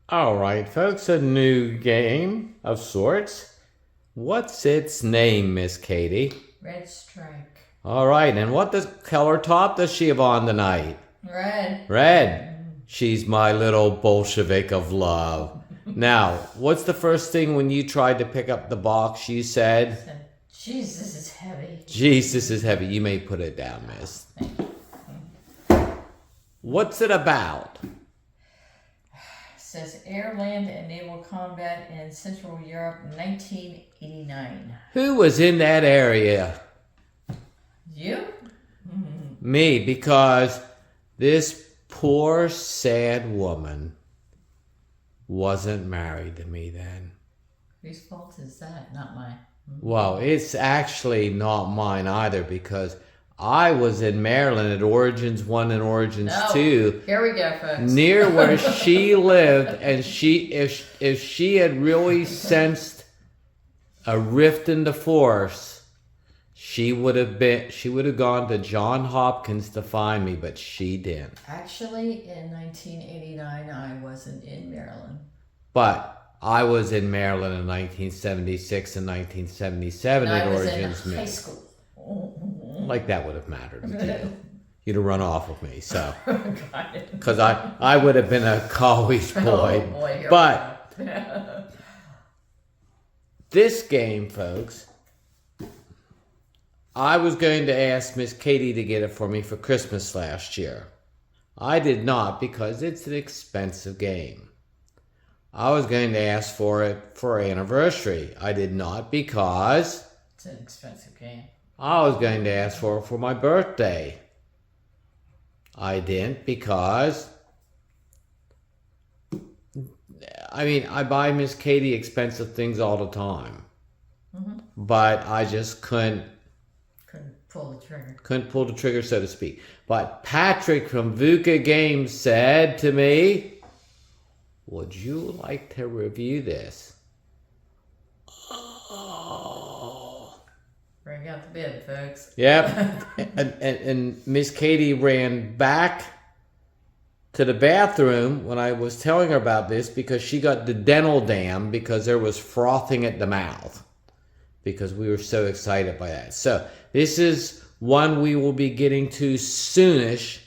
All right, folks, a new game of sorts. What's its name, Miss Katie? Red Strike. All right, and what color top does she have on tonight? Red. Red. She's my little Bolshevik of love. Now, what's the first thing when you tried to pick up the box you said? Jesus is heavy. Jesus is heavy. You may put it down, miss. What's it about? Says air, land, and naval combat in Central Europe, 1989. Who was in that area? You? Me, because this poor, sad woman wasn't married to me then. Whose fault is that? Not mine. Well, it's actually not mine either, because I was in Maryland at Origins 1 and Origins 2. Here we go, folks. Near where she lived, and if she had really sensed a rift in the force, she would have gone to Johns Hopkins to find me, but she didn't. Actually, in 1989, I wasn't in Maryland. But I was in Maryland in 1976 and 1977 at Origins. In high school. Like that would have mattered with you. You'd have run off with me, so. Because I would have been a college boy. Oh boy, but this game, folks, I was going to ask Miss Katie to get it for me for Christmas last year. I did not, because it's an expensive game. I was going to ask for it for anniversary. I did not, because it's an expensive game. I was going to ask for it for my birthday. I didn't, because I buy Miss Katie expensive things all the time. But I just couldn't pull the trigger. Couldn't pull the trigger, so to speak. But Patrick from VUCA Games said to me, would you like to review this? Bring out the bid, folks. Yep. and Miss Katie ran back to the bathroom when I was telling her about this, because she got the dental dam because there was frothing at the mouth, because we were so excited by that. So this is one we will be getting to soonish.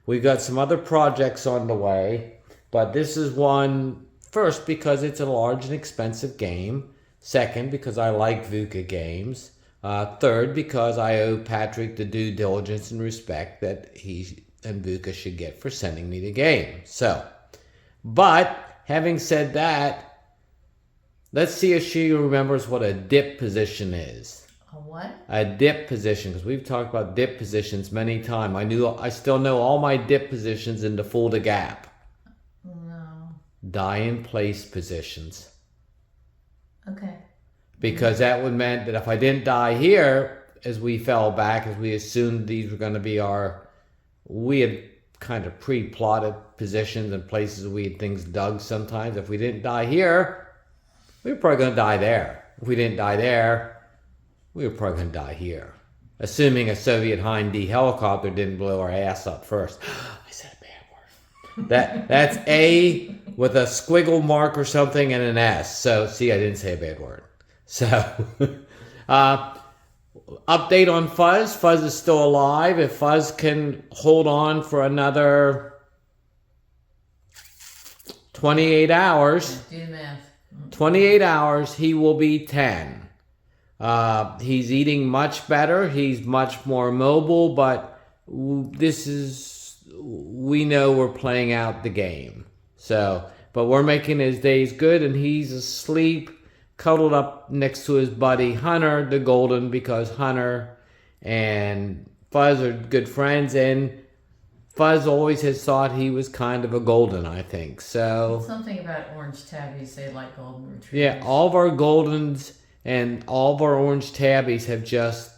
We've got some other projects on the way, but this is one, first, because it's a large and expensive game. Second, because I like VUCA games. Third, because I owe Patrick the due diligence and respect that he and VUCA should get for sending me the game. So, but having said that, let's see if she remembers what a dip position is. A what? A dip position, because we've talked about dip positions many times. I still know all my dip positions in the full to gap. No. Die in place positions. Okay. Because that would meant that if I didn't die here, as we fell back, as we assumed these were going to be we had kind of pre-plotted positions and places we had things dug sometimes. If we didn't die here, we were probably going to die there. If we didn't die there, we were probably going to die here. Assuming a Soviet Hind D helicopter didn't blow our ass up first. I said a bad word. That's A with a squiggle mark or something and an S. So, see, I didn't say a bad word. So, update on Fuzz. Fuzz is still alive. If Fuzz can hold on for another 28 hours, do the math. 28 hours, he will be 10. He's eating much better. He's much more mobile, but we know we're playing out the game. So, but we're making his days good, and he's asleep, cuddled up next to his buddy Hunter, the Golden, because Hunter and Fuzz are good friends, and Fuzz always has thought he was kind of a Golden, I think. So something about orange tabbies, they like golden retrievers. Yeah, all of our Goldens and all of our orange tabbies have just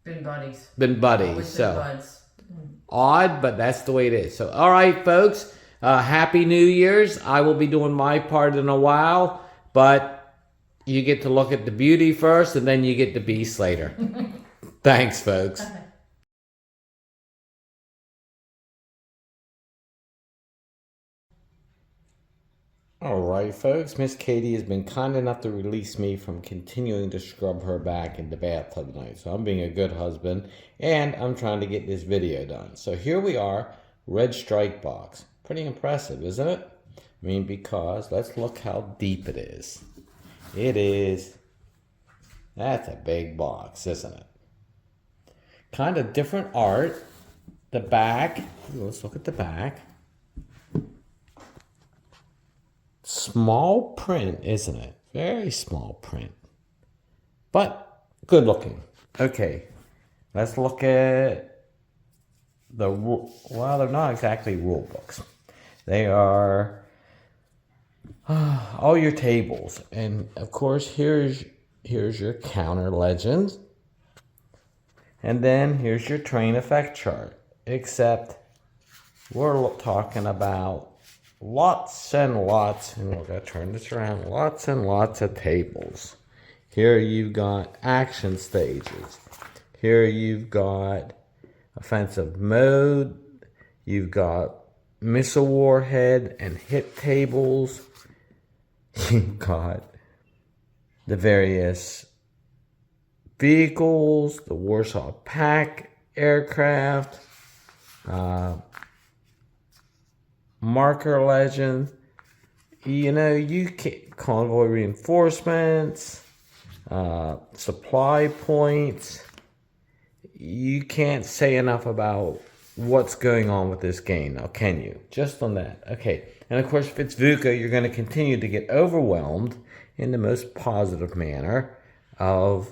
been buddies. Always so been buds. Odd, but that's the way it is. So, all right, folks. Happy New Year's. I will be doing my part in a while, but you get to look at the beauty first, and then you get the beast later. Thanks, folks. Okay. Alright folks, Miss Katie has been kind enough to release me from continuing to scrub her back in the bathtub tonight. So I'm being a good husband and I'm trying to get this video done. So here we are, red strike box. Pretty impressive, isn't it? I mean, because let's look how deep it is. That's a big box, isn't it? Kind of different art. The back, let's look at the back. Small print, isn't it? Very small print. But good looking. Okay, let's look at the, well, they're not exactly rule books. They are all your tables. And of course, here's your counter legends. And then here's your train effect chart. Except we're talking about lots and lots, and we're going to turn this around, lots and lots of tables. Here you've got action stages. Here you've got offensive mode. You've got missile warhead and hit tables. You've got the various vehicles, the Warsaw Pact aircraft, marker legend, you can convoy reinforcements, supply points. You can't say enough about what's going on with this game now, can you? Just on that. Okay. And of course, if it's VUCA, you're going to continue to get overwhelmed in the most positive manner of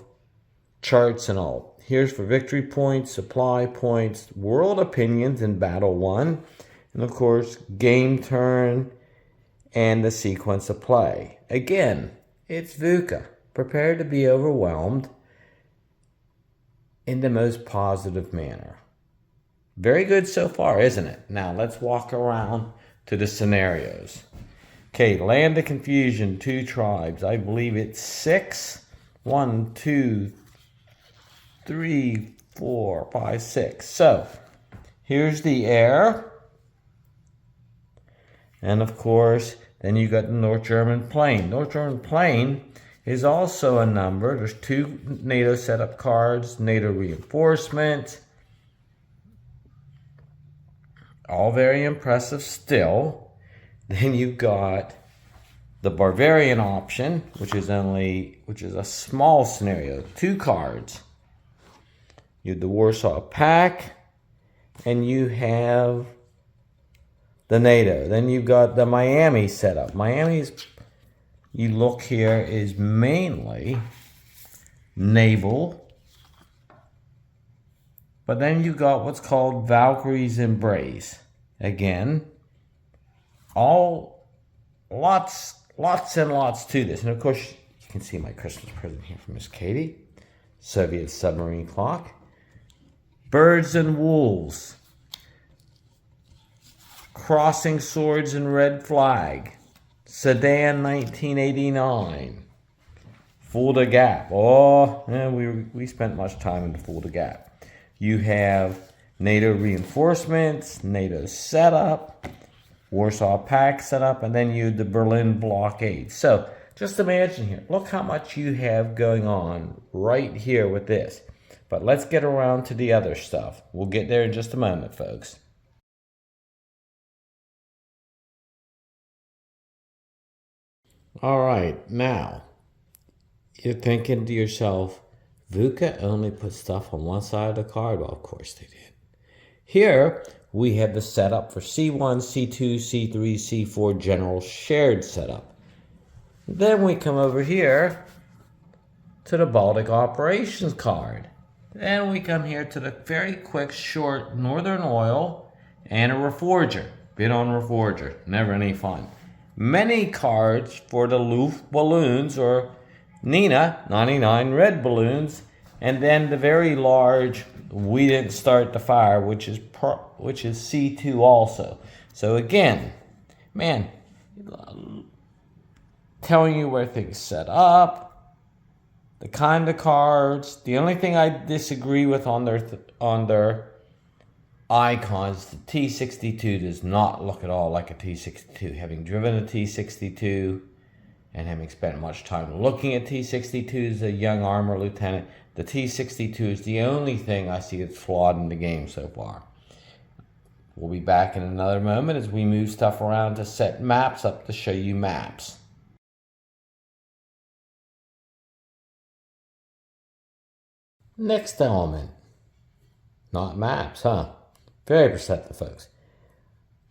charts and all. Here's for victory points, supply points, world opinions in battle 1, and of course, game turn and the sequence of play. Again, it's VUCA. Prepare to be overwhelmed in the most positive manner. Very good so far, isn't it? Now, let's walk around to the scenarios. Okay, land of confusion, 2 tribes. I believe it's 6. 1, 2, 3, 4, 5, 6. So, here's the air. And of course, then you got the North German Plain. North German Plain is also a number. There's 2 NATO setup cards, NATO reinforcement. All very impressive still. Then you've got the Bavarian option, which is a small scenario, 2 cards. You have the Warsaw Pact, and you have the NATO. Then you've got the Miami setup. Miami's, you look here, is mainly naval. But then you got what's called Valkyrie's Embrace. Again, lots and lots to this. And of course, you can see my Christmas present here from Miss Katie. Soviet submarine clock. Birds and wolves. Crossing swords and red flag. Sedan 1989. Fulda Gap. Oh, we spent much time in the Fulda Gap. You have NATO reinforcements, NATO setup, Warsaw Pact setup, and then you have the Berlin blockade. So just imagine here, look how much you have going on right here with this. But let's get around to the other stuff. We'll get there in just a moment, folks. All right, now you're thinking to yourself, VUCA only put stuff on one side of the card. Well, of course they did. Here, we have the setup for C1, C2, C3, C4 general shared setup. Then we come over here to the Baltic operations card. Then we come here to the very quick, short Northern Oil and a Reforger. Bid on Reforger. Never any fun. Many cards for the Luft balloons or Nina 99 red balloons, and then the very large we didn't start the fire, which is C2 also. So again, man, telling you where things set up, the kind of cards. The only thing I disagree with on their icons. The T-62 does not look at all like a T-62. Having driven a T-62 and having spent much time looking at T-62s as a young armor lieutenant, the T-62 is the only thing I see that's flawed in the game so far. We'll be back in another moment as we move stuff around to set maps up to show you maps. Next element. Not maps, huh? Very perceptive, folks.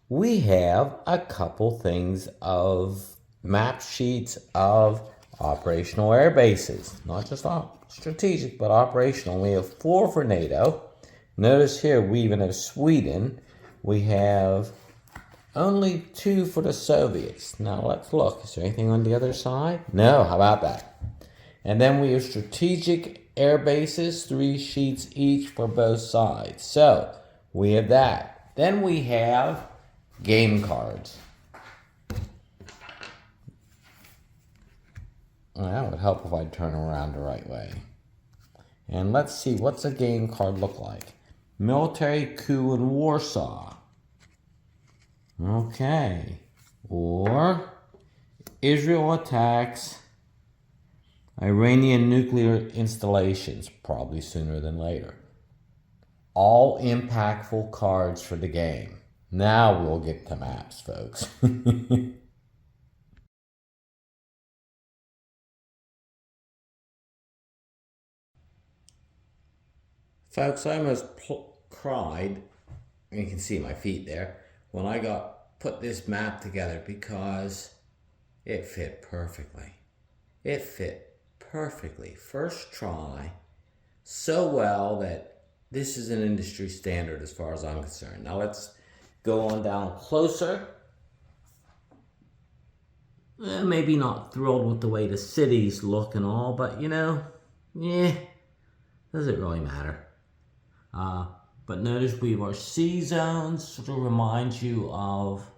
We have a couple things of map sheets of operational air bases. Not just strategic, but operational. We have 4 for NATO. Notice here we even have Sweden. We have only 2 for the Soviets. Now let's look. Is there anything on the other side? No, how about that? And then we have strategic air bases, 3 sheets each for both sides. So we have that. Then we have game cards. That would help if I turn around the right way. And let's see, what's a game card look like? Military coup in Warsaw. Okay. Or Israel attacks Iranian nuclear installations, probably sooner than later. All impactful cards for the game. Now we'll get to maps, folks. Folks, I almost cried, you can see my feet there, when I put this map together because it fit perfectly. It fit perfectly. First try, so well that this is an industry standard as far as I'm concerned. Now let's go on down closer. Maybe not thrilled with the way the cities look and all, but you know, does it really matter? But notice we have our C zones, sort of reminds you of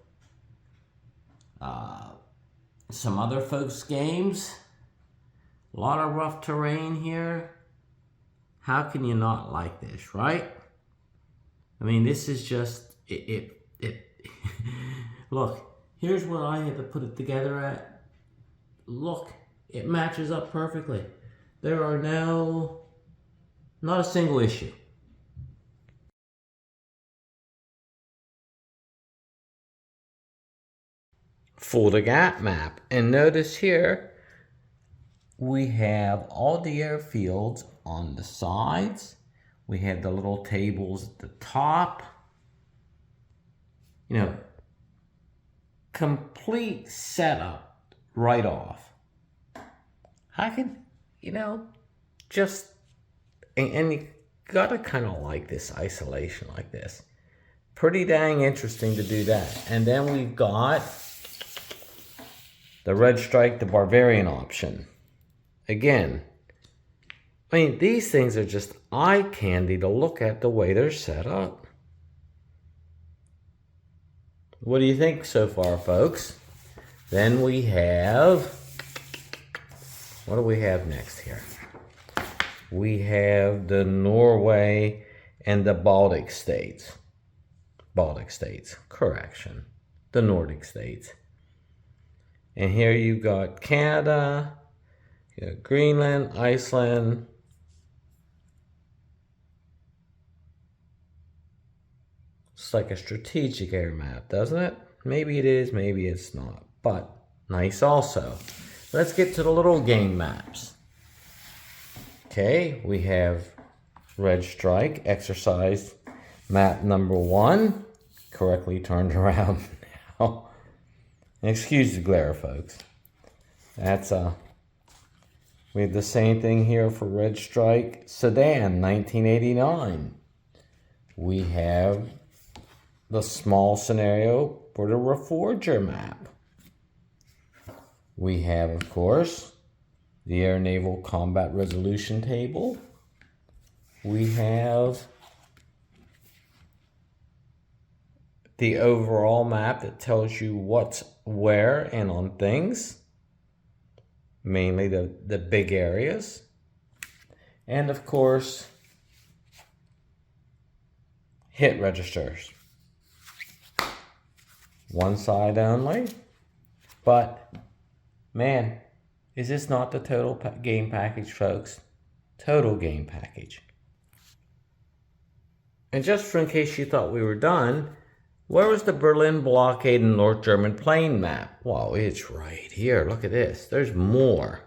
some other folks' games. A lot of rough terrain here. How can you not like this, right? I mean, this is just, look, here's where I had to put it together at. Look, it matches up perfectly. There are not a single issue. For the gap map, and notice here, we have all the airfields on the sides. We have the little tables at the top. You know, complete setup right off. I can, just, and you gotta kind of like this isolation like this. Pretty dang interesting to do that. And then we've got the Red Strike, the Barbarian option. Again, I mean, these things are just eye candy to look at the way they're set up. What do you think so far, folks? Then we have, what do we have next here? We have the Norway and the Baltic states. Baltic states, correction. The Nordic states. And here you've got Canada, you got Greenland, Iceland. It's like a strategic air map, doesn't it? Maybe it is, maybe it's not. But nice also. Let's get to the little game maps. Okay, we have Red Strike, exercise map number 1. Correctly turned around now. Excuse the glare, folks. That's we have the same thing here for Red Strike Sudan, 1989. We have the small scenario for the Reforger map. We have, of course, the Air Naval Combat Resolution Table. We have the overall map that tells you what's where and on things, mainly the big areas. And of course, hit registers. One side only. But, man, is this not the total game package, folks? Total game package. And just for in case you thought we were done, where was the Berlin blockade and North German plain map? Well, it's right here. Look at this. There's more.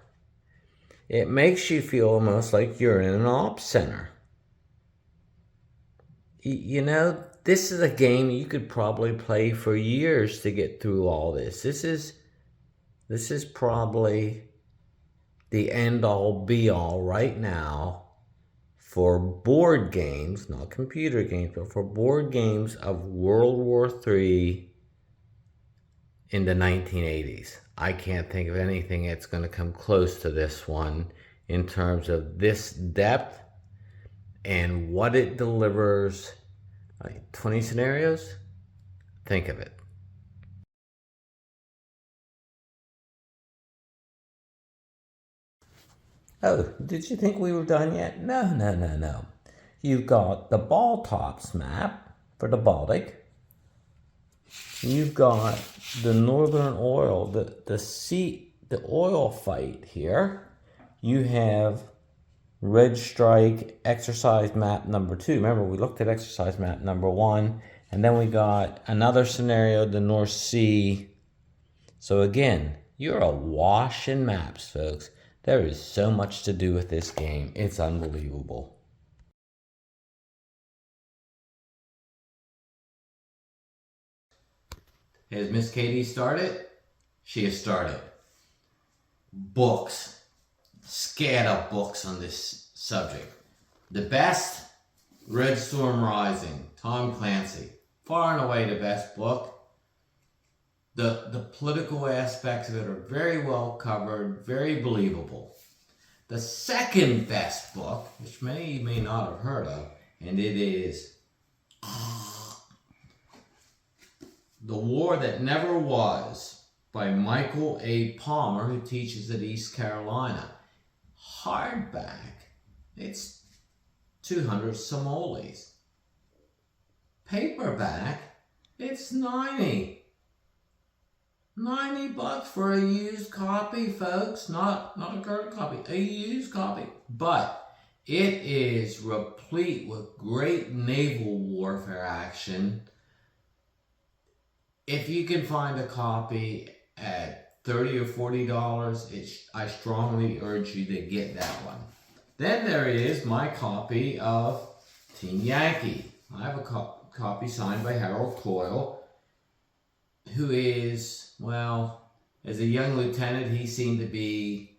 It makes you feel almost like you're in an ops center. You know, this is a game you could probably play for years to get through all this. This is probably the end-all be-all right now for board games, not computer games, but for board games of World War III in the 1980s. I can't think of anything that's going to come close to this one in terms of this depth and what it delivers. 20 scenarios? Think of it. Oh, did you think we were done yet? No. You've got the ball tops map for the Baltic. You've got the Northern Oil, the oil fight here. You have Red Strike exercise map number 2. Remember, we looked at exercise map number 1, and then we got another scenario, the North Sea. So again, you're awash in maps, folks. There is so much to do with this game. It's unbelievable. Has Miss Katie started? She has started. Books. Scared of books on this subject. The best, Red Storm Rising, Tom Clancy. Far and away the best book. The political aspects of it are very well covered, very believable. The second best book, which many of you may not have heard of, and it is The War That Never Was by Michael A. Palmer, who teaches at East Carolina. Hardback, it's 200 simoleons. Paperback, it's 90 bucks for a used copy, folks. Not a current copy, a used copy. But it is replete with great naval warfare action. If you can find a copy at $30 or $40, I strongly urge you to get that one. Then there is my copy of Team Yankee. I have a copy signed by Harold Coyle, who is, well, as a young lieutenant, he seemed to be,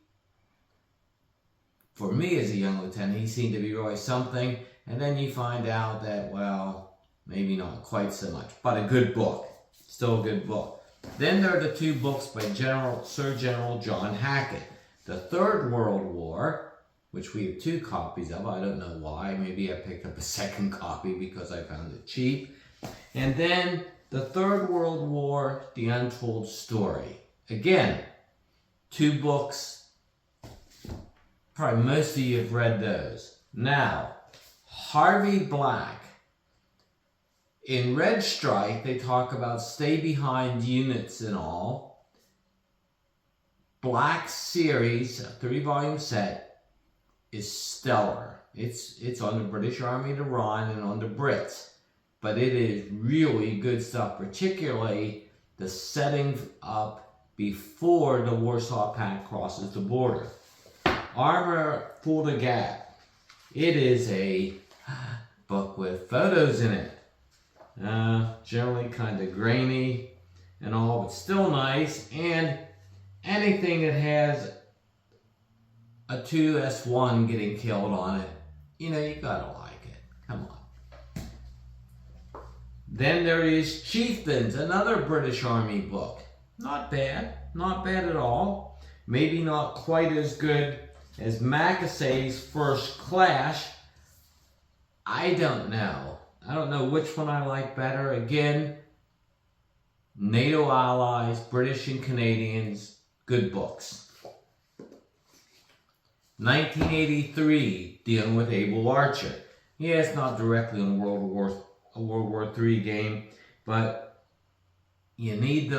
for me as a young lieutenant, he seemed to be really something. And then you find out that, well, maybe not quite so much, but a good book. Still a good book. Then there are the 2 books by Sir General John Hackett. The Third World War, which we have 2 copies of. I don't know why. Maybe I picked up a second copy because I found it cheap. And then the Third World War, The Untold Story. Again, 2 books. Probably most of you have read those. Now, Harvey Black. In Red Strike, they talk about stay-behind units and all. Black series, a 3-volume set, is stellar. It's on the British Army to run and on the Brits. But it is really good stuff, particularly the setting up before the Warsaw Pact crosses the border. Armor for the Gap. It is a book with photos in it. Generally kind of grainy and all, but still nice. And anything that has a 2S1 getting killed on it, you know, you gotta like it. Come on. Then there is Chieftains, another British Army book. Not bad at all. Maybe not quite as good as Mackesay's First Clash. I don't know which one I like better. Again, NATO allies, British and Canadians, good books. 1983, dealing with Able Archer. Yeah, it's not directly on a World War III game, but you need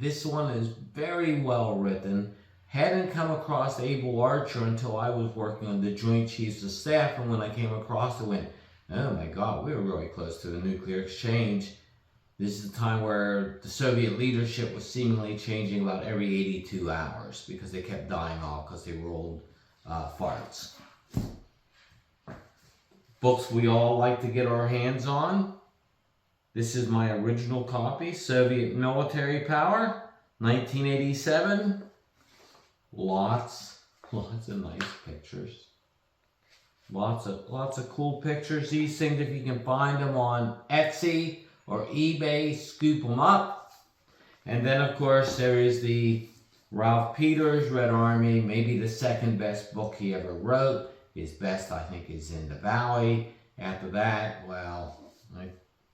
this one is very well written. Hadn't come across Able Archer until I was working on the Joint Chiefs of Staff, and when I came across it, I went, oh my God, we were really close to a nuclear exchange. This is a time where the Soviet leadership was seemingly changing about every 82 hours because they kept dying off because they were old farts. Books we all like to get our hands on. This is my original copy, Soviet Military Power, 1987. Lots of nice pictures. Lots of cool pictures. These things, if you can find them on Etsy or eBay, scoop them up. And then, of course, there is the Ralph Peters, Red Army, maybe the second best book he ever wrote. His best, I think, is In the Valley. After that, well,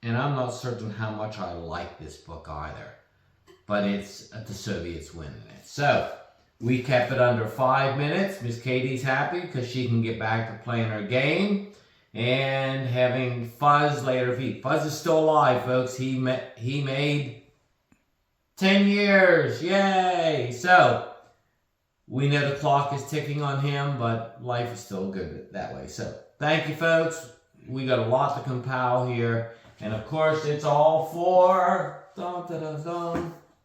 and I'm not certain how much I like this book either. But it's the Soviets winning it. So, we kept it under 5 minutes. Miss Katie's happy because she can get back to playing her game. And having Fuzz lay at her feet. Fuzz is still alive, folks. He made 10 years. Yay! So, we know the clock is ticking on him, but life is still good that way. So, thank you, folks. We got a lot to compile here. And, of course, it's all for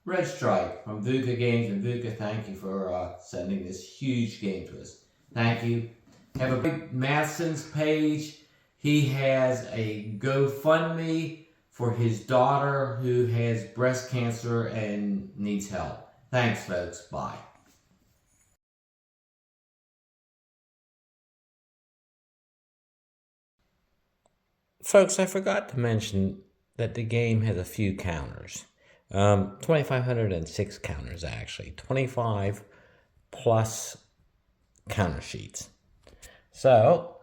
Red Stripe from VUCA Games. And VUCA, thank you for sending this huge game to us. Thank you. Have a big Matheson's page. He has a GoFundMe for his daughter who has breast cancer and needs help. Thanks, folks. Bye. Folks, I forgot to mention that the game has a few counters. 2,506 counters, actually. 25 plus counter sheets. So,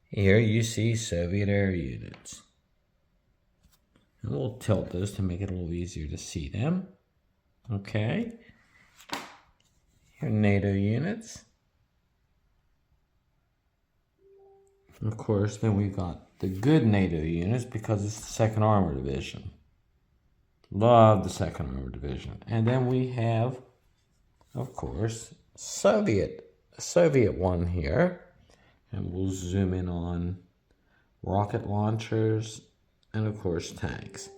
here you see Soviet air units. And we'll tilt those to make it a little easier to see them. Okay. Here are NATO units. Of course, then we've got the good NATO units because it's the 2nd Armor Division. Love the 2nd Armor Division. And then we have, of course, Soviet one here. And we'll zoom in on rocket launchers and, of course, tanks.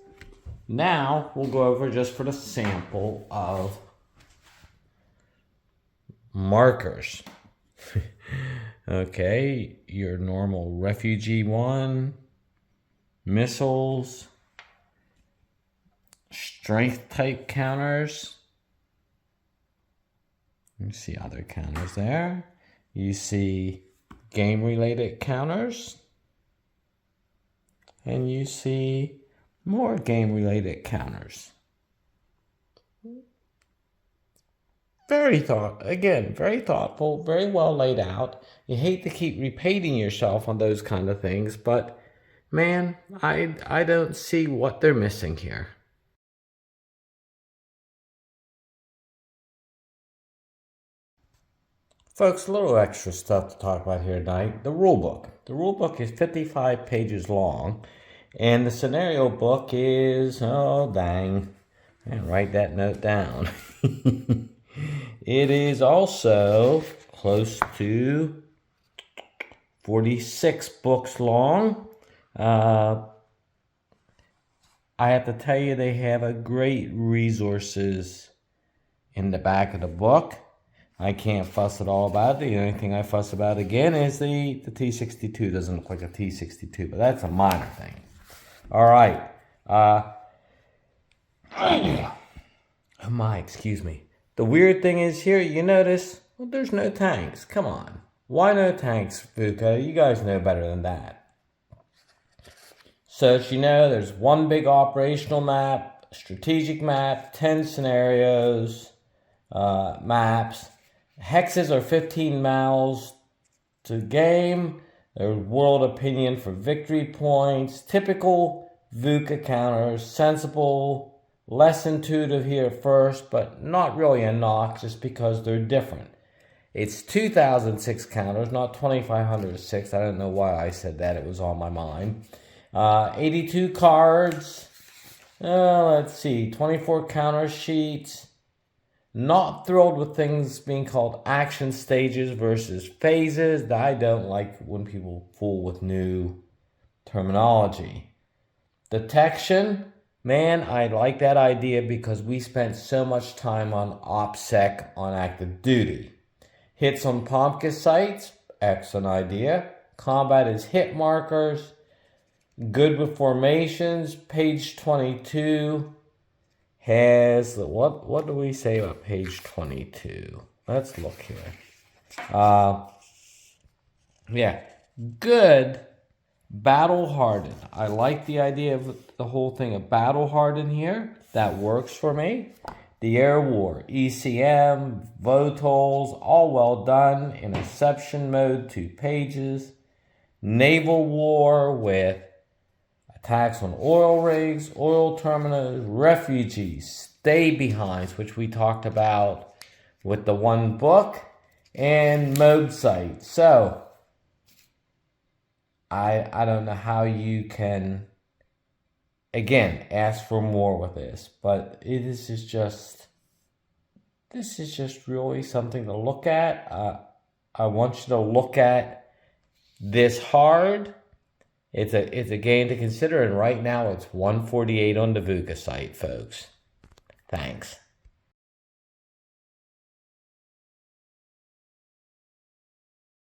Now, we'll go over just for the sample of markers. Okay, your normal Refugee 1, missiles, strength type counters. You see other counters there. You see game related counters. And you see more game related counters. Very thoughtful, very well laid out. You hate to keep repeating yourself on those kind of things, but man, I don't see what they're missing here. Folks, a little extra stuff to talk about here tonight. The rule book. The rule book is 55 pages long, and the scenario book is, oh dang, and write that note down. It is also close to 46 books long. I have to tell you, they have a great resources in the back of the book. I can't fuss at all about it. The only thing I fuss about again is the T-62 doesn't look like a T-62, but that's a minor thing. All right. Oh my, excuse me. The weird thing is here, you notice, well, there's no tanks. Come on. Why no tanks, VUCA? You guys know better than that. So as you know, there's one big operational map, strategic map, 10 scenarios, maps. Hexes are 15 miles to game. There's world opinion for victory points. Typical VUCA counters, sensible, less intuitive here at first, but not really obnoxious because they're different. It's 2006 counters, not 2506. I don't know why I said that. It was on my mind. 82 cards. Let's see, 24 counter sheets. Not thrilled with things being called action stages versus phases. I don't like when people fool with new terminology. Detection, man, I like that idea because we spent so much time on OPSEC on active duty. Hits on Pomka sites, excellent idea. Combat is hit markers. Good with formations. Page 22 has, what do we say about page 22? Let's look here. Yeah, good. Battle hardened. I like the idea of the whole thing of battle hardened here. That works for me. The Air War, ECM, VOTOLs, all well done. In Inception mode, 2 pages. Naval War with attacks on oil rigs, oil terminals, refugees, stay-behinds, which we talked about with the one book, and mode sites. So, I don't know how you can, again, ask for more with this, but this is just really something to look at. I want you to look at this hard. It's a game to consider, and right now it's 148 on the VUCA site, folks. Thanks.